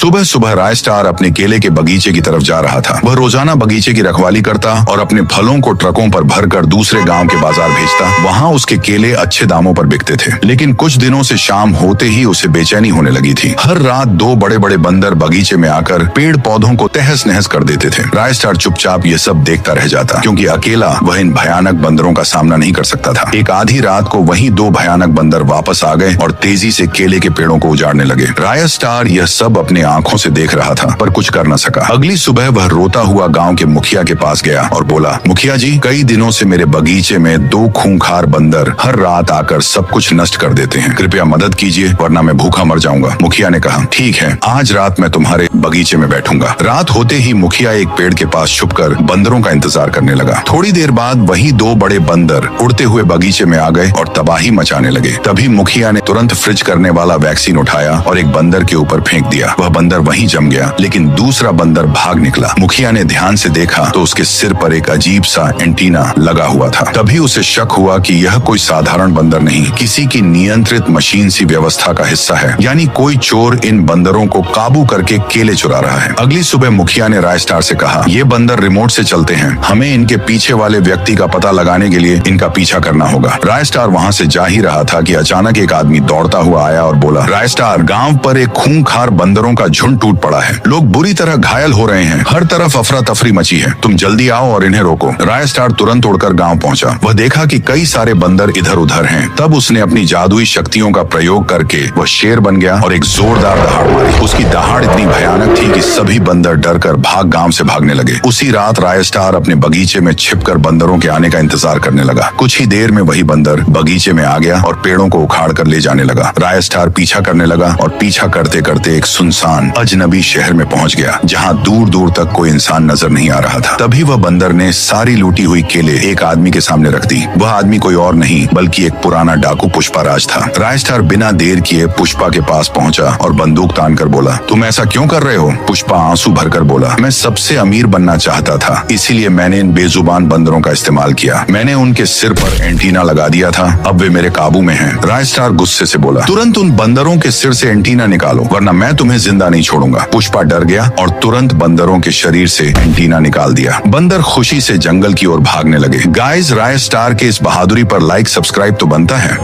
सुबह सुबह राय स्टार अपने केले के बगीचे की तरफ जा रहा था। वह रोजाना बगीचे की रखवाली करता और अपने फलों को ट्रकों पर भरकर दूसरे गांव के बाजार भेजता। वहाँ उसके केले अच्छे दामों पर बिकते थे, लेकिन कुछ दिनों से शाम होते ही उसे बेचैनी होने लगी थी। हर रात दो बड़े बड़े बंदर बगीचे में आकर पेड़ पौधों को तहस नहस कर देते थे। राय स्टार चुपचाप ये सब देखता रह जाता, क्योंकि अकेला वह इन भयानक बंदरों का सामना नहीं कर सकता था। एक आधी रात को वही दो भयानक बंदर वापस आ गए और तेजी से केले के पेड़ों को उजाड़ने लगे। राय स्टार यह सब अपने आंखों से देख रहा था, पर कुछ कर न सका। अगली सुबह वह रोता हुआ गांव के मुखिया के पास गया और बोला, मुखिया जी, कई दिनों से मेरे बगीचे में दो खूंखार बंदर हर रात आकर सब कुछ नष्ट कर देते हैं। कृपया मदद कीजिए, वरना मैं भूखा मर जाऊंगा। मुखिया ने कहा, ठीक है, आज रात मैं तुम्हारे बगीचे में बैठूंगा। रात होते ही मुखिया एक पेड़ के पास छुपकर बंदरों का इंतजार करने लगा। थोड़ी देर बाद वही दो बड़े बंदर उड़ते हुए बगीचे में आ गए और तबाही मचाने लगे। तभी मुखिया ने तुरंत फ्रिज करने वाला वैक्सीन उठाया और एक बंदर के ऊपर फेंक दिया। वह बंदर वहीं जम गया, लेकिन दूसरा बंदर भाग निकला। मुखिया ने ध्यान से देखा तो उसके सिर पर एक अजीब सा एंटीना लगा हुआ था। तभी उसे शक हुआ कि यह कोई साधारण बंदर नहीं, किसी की नियंत्रित मशीन सी व्यवस्था का हिस्सा है। यानी कोई चोर इन बंदरों को काबू करके केले चुरा रहा है। अगली सुबह मुखिया ने राय स्टार से कहा, ये बंदर रिमोट से चलते हैं, हमें इनके पीछे वाले व्यक्ति का पता लगाने के लिए इनका पीछा करना होगा। राय स्टार वहाँ से जा ही रहा था कि अचानक एक आदमी दौड़ता हुआ आया और बोला, राय स्टार, गांव पर एक खूंखार बंदरों का झुंड टूट पड़ा है। लोग बुरी तरह घायल हो रहे हैं, हर तरफ अफरा तफरी मची है। तुम जल्दी आओ और इन्हें रोको। राय स्टार तुरंत उड़कर गांव पहुंचा। वह देखा कि कई सारे बंदर इधर उधर हैं। तब उसने अपनी जादुई शक्तियों का प्रयोग करके वह शेर बन गया और एक जोरदार दहाड़ मारी। उसकी दहाड़ इतनी भयानक थी कि सभी बंदर डरकर गांव से भागने लगे। उसी रात राय स्टार अपने बगीचे में छिपकर बंदरों के आने का इंतजार करने लगा। कुछ ही देर में वही बंदर बगीचे में आ गया और पेड़ों को उखाड़ कर ले जाने लगा। राय स्टार पीछा करने लगा और पीछा करते करते एक सुनसान अजनबी शहर में पहुंच गया, जहां दूर दूर तक कोई इंसान नजर नहीं आ रहा था। तभी वह बंदर ने सारी लूटी हुई केले एक आदमी के सामने रख दी। वह आदमी कोई और नहीं बल्कि एक पुराना डाकू पुष्पाराज था। राय स्टार बिना देर किए पुष्पा के पास पहुंचा और बंदूक तान कर बोला, तुम ऐसा क्यों कर रहे हो? पुष्पा आंसू भरकर बोला, मैं सबसे अमीर बनना चाहता था, इसीलिए मैंने इन बेजुबान बंदरों का इस्तेमाल किया। मैंने उनके सिर पर एंटीना लगा दिया था, अब वे मेरे काबू में हैं। राय स्टार गुस्से से बोला, तुरंत उन बंदरों के सिर से एंटीना निकालो, वरना मैं तुम्हें जिंदा नहीं छोड़ूंगा। पुष्पा डर गया और तुरंत बंदरों के शरीर से एंटीना निकाल दिया। बंदर खुशी से जंगल की ओर भागने लगे। गाइस, राय स्टार के इस बहादुरी पर लाइक सब्सक्राइब तो बनता है।